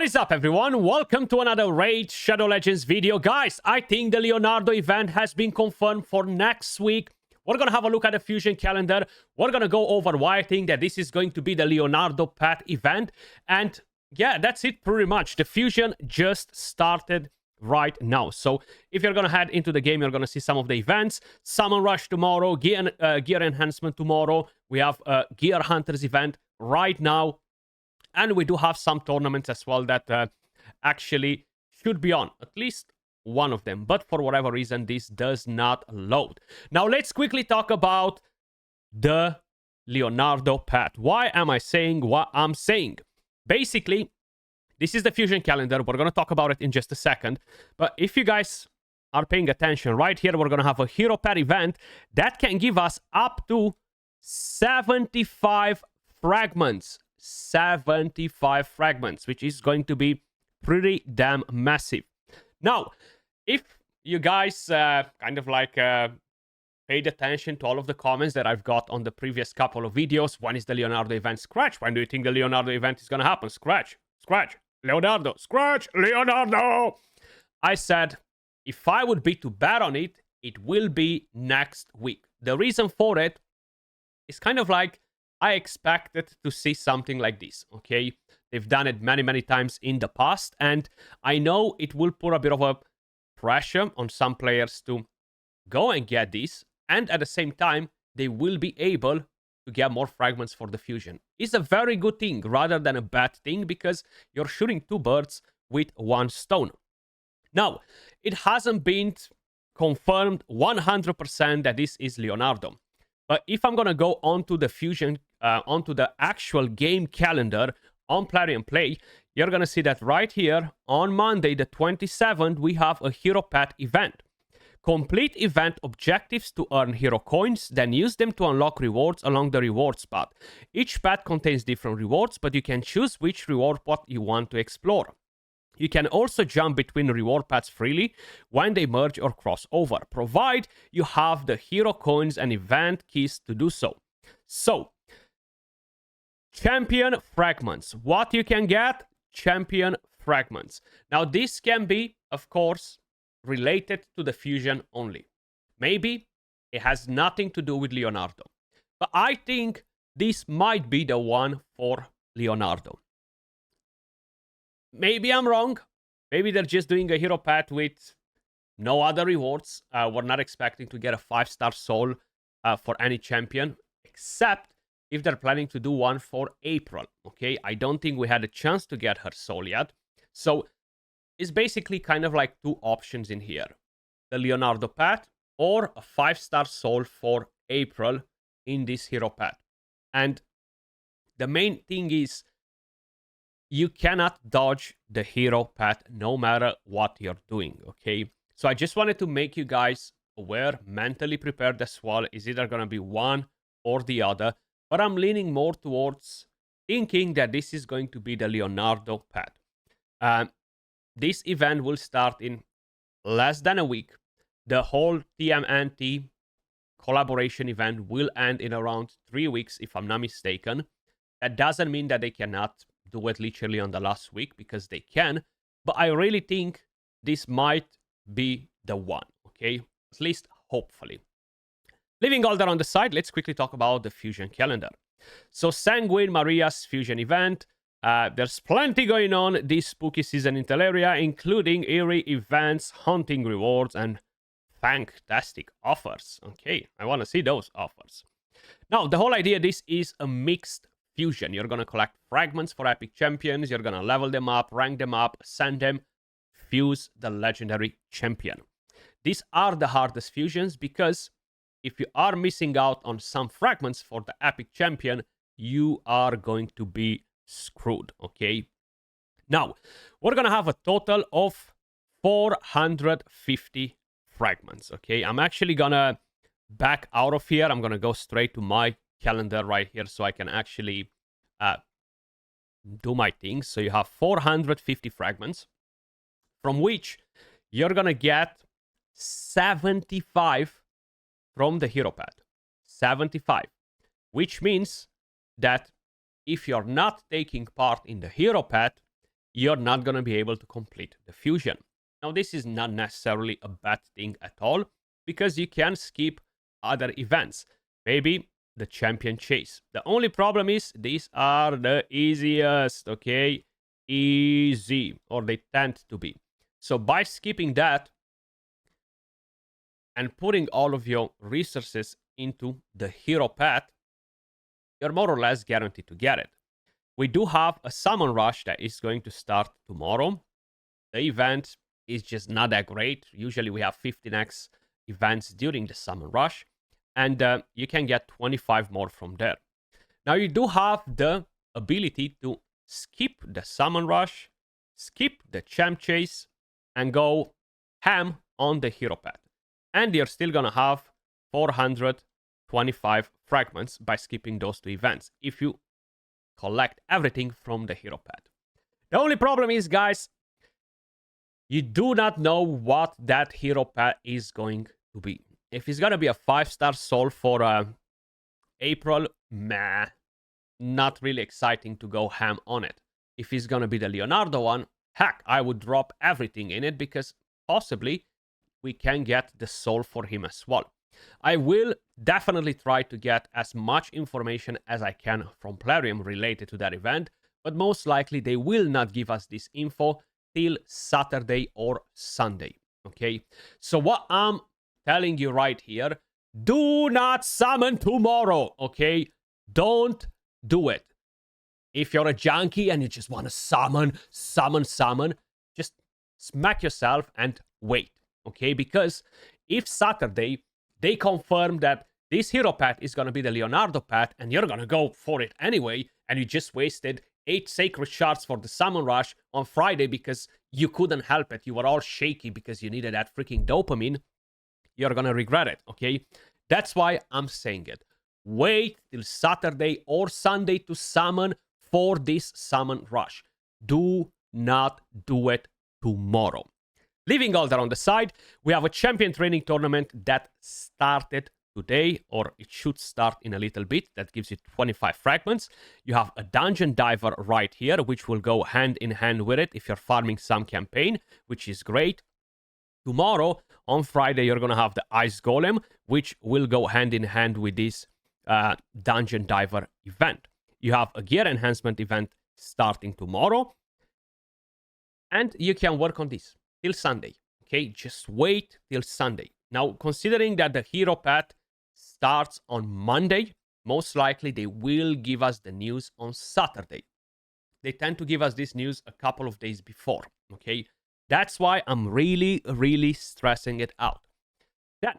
What is up, everyone? Welcome to another Raid Shadow Legends video. Guys, I think the Leonardo event has been confirmed for next week. We're gonna have a look at the Fusion calendar. We're gonna go over why I think that this is going to be the Leonardo Path event. And yeah, that's it pretty much. The Fusion just started right now. So if you're gonna head into the game, you're gonna see some of the events. Summon Rush tomorrow, gear enhancement tomorrow. We have a Gear Hunters event right now. And we do have some tournaments as well that actually should be on. At least one of them. But for whatever reason, this does not load. Now, let's quickly talk about the Leonardo Path. Why am I saying what I'm saying? Basically, this is the Fusion calendar. We're going to talk about it in just a second. But if you guys are paying attention, right here, we're going to have a Hero Path event that can give us up to 75 fragments. 75 fragments, which is going to be pretty damn massive. Now, if you guys paid attention to all of the comments that I've got on the previous couple of videos, when is the Leonardo event? Skratch, when do you think the Leonardo event is going to happen? Skratch, Leonardo, Skratch, Leonardo. I said, if I would be to bet on it, it will be next week. The reason for it is kind of like I expected to see something like this, okay? They've done it many, many times in the past, and I know it will put a bit of a pressure on some players to go and get this, and at the same time, they will be able to get more fragments for the Fusion. It's a very good thing rather than a bad thing because you're shooting two birds with one stone. Now, it hasn't been confirmed 100% that this is Leonardo. But if I'm going to go onto the Fusion, onto the actual game calendar on Plarium Play, you're going to see that right here on Monday, the 27th, we have a Hero Path event. Complete event objectives to earn hero coins, then use them to unlock rewards along the rewards path. Each path contains different rewards, but you can choose which reward path you want to explore. You can also jump between reward paths freely when they merge or cross over, provided you have the hero coins and event keys to do so. So, champion fragments. What you can get? Champion fragments. Now, this can be, of course, related to the Fusion only. Maybe it has nothing to do with Leonardo. But I think this might be the one for Leonardo. Maybe I'm wrong. Maybe they're just doing a hero path with no other rewards. We're not expecting to get a 5-star soul for any champion, except if they're planning to do one for April. Okay, I don't think we had a chance to get her soul yet. So it's basically kind of like two options in here. The Leonardo path or a 5-star soul for April in this hero path. And the main thing is, you cannot dodge the hero path no matter what you're doing, okay? So I just wanted to make you guys aware, mentally prepared as well. Is either going to be one or the other. But I'm leaning more towards thinking that this is going to be the Leonardo path. This event will start in less than a week. The whole TMNT collaboration event will end in around 3 weeks, if I'm not mistaken. That doesn't mean that they cannot do it literally on the last week, because they can, but I really think this might be the one, okay? At least hopefully. Leaving all that on the side, let's quickly talk about the Fusion calendar. So Sanguine Maria's Fusion event, there's plenty going on this spooky season in Teleria, including eerie events, hunting rewards, and fantastic offers. Okay, I want to see those offers. Now, the whole idea, this is a mixed Fusion. You're going to collect fragments for epic champions. You're going to level them up, rank them up, send them, fuse the legendary champion. These are the hardest fusions because if you are missing out on some fragments for the epic champion, you are going to be screwed, okay? Now, we're going to have a total of 450 fragments, okay? I'm actually going to back out of here. I'm going to go straight to my calendar right here so I can actually do my things. So you have 450 fragments, from which you're gonna get 75 from the hero path. 75, which means that if you're not taking part in the hero path, you're not going to be able to complete the fusion. Now, this is not necessarily a bad thing at all, because you can skip other events. Maybe the champion chase. The only problem is these are the easiest, okay? Easy, or they tend to be. So by skipping that and putting all of your resources into the hero path, you're more or less guaranteed to get it. We do have a summon rush that is going to start tomorrow. The event is just not that great. Usually we have 15x events during the summon rush, and you can get 25 more from there. Now you do have the ability to skip the summon rush, skip the champ chase, and go ham on the hero path. And you're still gonna have 425 fragments by skipping those two events if you collect everything from the hero path. The only problem is, guys, you do not know what that hero path is going to be. If it's gonna be a 5-star soul for April, meh, not really exciting to go ham on it. If it's gonna be the Leonardo one, heck, I would drop everything in it, because possibly we can get the soul for him as well. I will definitely try to get as much information as I can from Plarium related to that event, but most likely they will not give us this info till Saturday or Sunday, okay? So what I'm telling you right here, do not summon tomorrow, okay? Don't do it. If you're a junkie and you just want to summon, just smack yourself and wait, okay? Because if Saturday they confirm that this hero path is going to be the Leonardo path and you're going to go for it anyway, and you just wasted 8 sacred shards for the summon rush on Friday because you couldn't help it, you were all shaky because you needed that freaking dopamine, you're going to regret it, okay? That's why I'm saying it. Wait till Saturday or Sunday to summon for this summon rush. Do not do it tomorrow. Leaving all that on the side, we have a champion training tournament that started today, or it should start in a little bit. That gives you 25 fragments. You have a dungeon diver right here, which will go hand in hand with it if you're farming some campaign, which is great. Tomorrow, on Friday, you're going to have the ice golem, which will go hand in hand with this dungeon diver event. You have a gear enhancement event starting tomorrow, and you can work on this till Sunday, okay? Just wait till Sunday. Now, considering that the hero path starts on Monday, most likely they will give us the news on Saturday. They tend to give us this news a couple of days before, okay? That's why I'm really stressing it out. Then,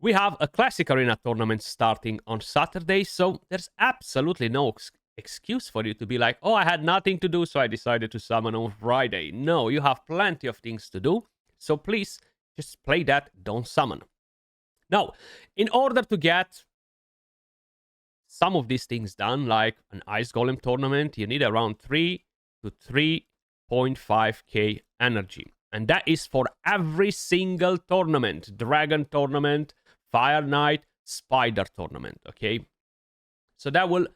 we have a Classic Arena tournament starting on Saturday, so there's absolutely no excuse for you to be like, oh, I had nothing to do, so I decided to summon on Friday. No, you have plenty of things to do, so please just play that, don't summon. Now, in order to get some of these things done, like an Ice Golem tournament, you need around 3 to 3.5k energy. And that is for every single tournament. Dragon tournament, Fire Knight, Spider tournament, okay? So that will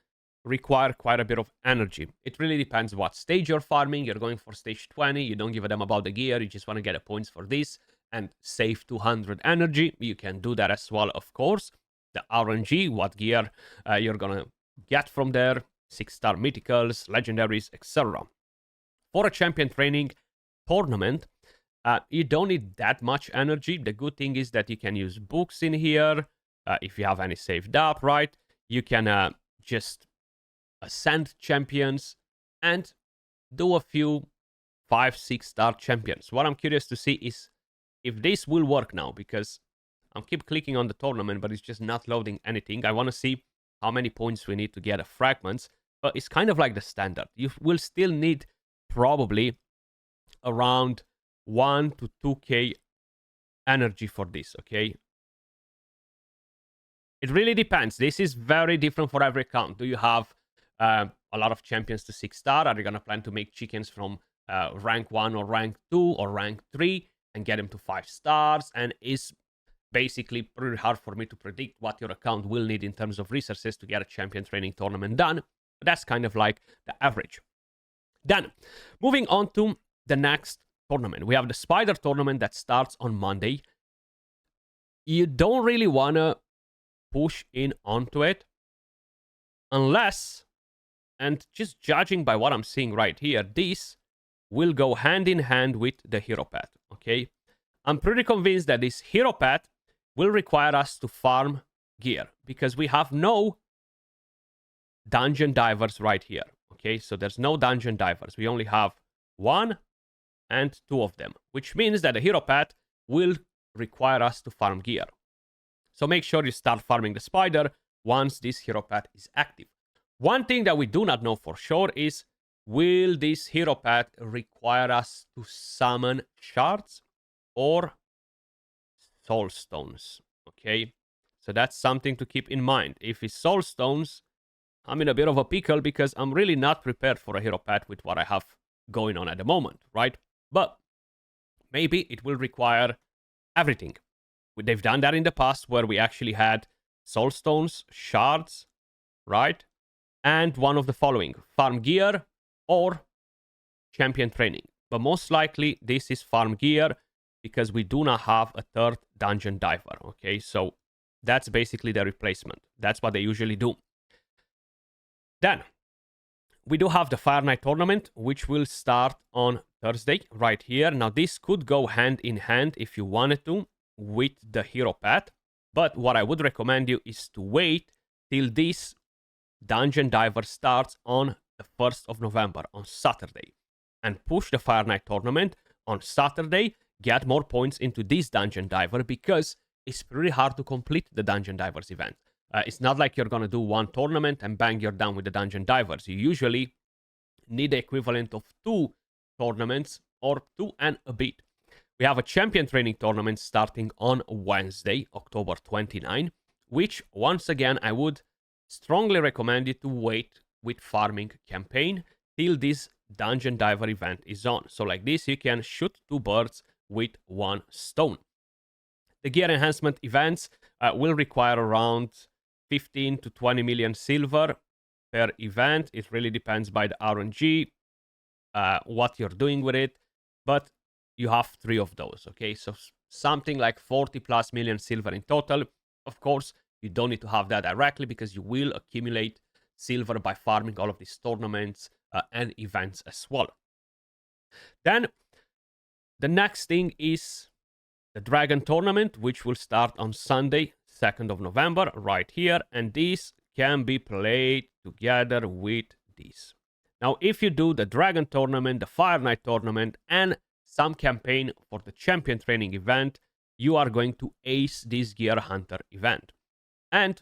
require quite a bit of energy. It really depends what stage you're farming. You're going for stage 20, you don't give a damn about the gear, you just want to get a points for this and save 200 energy. You can do that as well, of course. The RNG, what gear you're gonna get from there, 6-star mythicals, legendaries, etc. For a champion training tournament, you don't need that much energy. The good thing is that you can use books in here, if you have any saved up, right? You can just ascend champions and do a few 5-6-star champions. What I'm curious to see is if this will work now, because I'm keep clicking on the tournament, but it's just not loading anything. I want to see how many points we need to get a fragments, but it's kind of like the standard. You will still need probably around 1 to 2k energy for this, okay? It really depends. This is very different for every account. Do you have a lot of champions to 6-star? Are you going to plan to make chickens from rank 1 or rank 2 or rank 3 and get them to 5 stars? And it's basically pretty hard for me to predict what your account will need in terms of resources to get a champion training tournament done. But that's kind of like the average. Then, moving on to the next tournament. We have the Spider tournament that starts on Monday. You don't really want to push in onto it unless, and just judging by what I'm seeing right here, this will go hand in hand with the hero pet, okay? I'm pretty convinced that this hero pet will require us to farm gear because we have no dungeon divers right here, okay? So there's no dungeon divers. We only have 1 and 2 of them, which means that the hero pet will require us to farm gear. So make sure you start farming the spider once this hero pet is active. One thing that we do not know for sure is, will this hero pet require us to summon shards or soul stones? Okay, so that's something to keep in mind. If it's soul stones, I'm in a bit of a pickle because I'm really not prepared for a hero pet with what I have going on at the moment, right? But maybe it will require everything. They've done that in the past where we actually had soul stones, shards, right? And one of the following: farm gear or champion training. But most likely this is farm gear because we do not have a third dungeon diver, okay? So that's basically the replacement. That's what they usually do. Then we do have the Fire Knight tournament, which will start on Thursday right here. Now this could go hand in hand if you wanted to with the hero pet, but what I would recommend you is to wait till this dungeon diver starts on the 1st of November, on Saturday, and push the Fire Knight tournament on Saturday, get more points into this dungeon diver because it's pretty hard to complete the dungeon divers event. It's not like you're going to do one tournament and bang, you're done with the dungeon divers. You usually need the equivalent of 2 tournaments or 2 and a bit. We have a champion training tournament starting on Wednesday, October 29, which, once again, I would strongly recommend you to wait with farming campaign till this dungeon diver event is on. So like this, you can shoot 2 birds with 1 stone. The gear enhancement events will require around 15 to 20 million silver per event. It really depends by the RNG, what you're doing with it, but you have 3 of those, okay? So something like 40 plus million silver in total. Of course, you don't need to have that directly because you will accumulate silver by farming all of these tournaments and events as well. Then the next thing is the Dragon tournament, which will start on Sunday, 2nd of November, right here. And these can be played together with these. Now, if you do the Dragon tournament, the Fire Knight tournament, and some campaign for the champion training event, you are going to ace this Gear Hunter event. And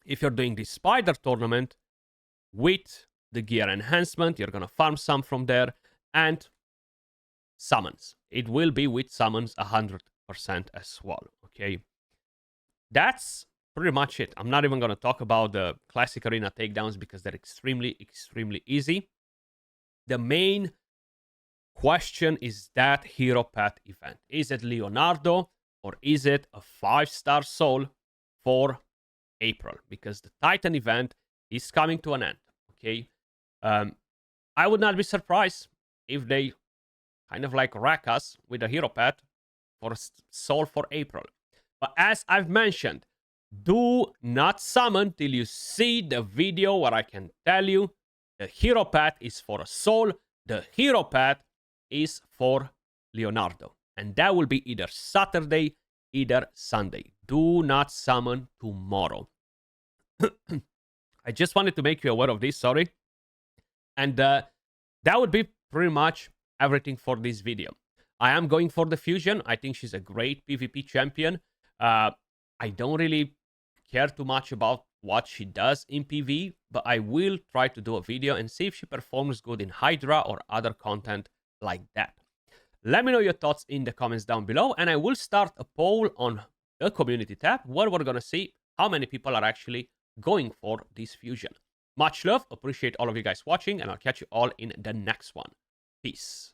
if you're doing the Spider tournament with the gear enhancement, you're going to farm some from there, and summons. It will be with summons 100% as well, okay? That's pretty much it. I'm not even going to talk about the classic arena takedowns because they're extremely, extremely easy. The main question is that hero pet event. Is it Leonardo or is it a 5-star soul for April? Because the Titan event is coming to an end, okay? I would not be surprised if they kind of like rack us with a hero pet for a soul for April. But as I've mentioned, do not summon till you see the video where I can tell you the hero pet is for a soul, the hero pet is for Leonardo. And that will be either Saturday, either Sunday. Do not summon tomorrow. I just wanted to make you aware of this, sorry. And that would be pretty much everything for this video. I am going for the Fusion. I think she's a great PvP champion. I don't really care too much about what she does in PvE, but I will try to do a video and see if she performs good in Hydra or other content like that. Let me know your thoughts in the comments down below, and I will start a poll on the community tab where we're going to see how many people are actually going for this Fusion. Much love, appreciate all of you guys watching, and I'll catch you all in the next one. Peace.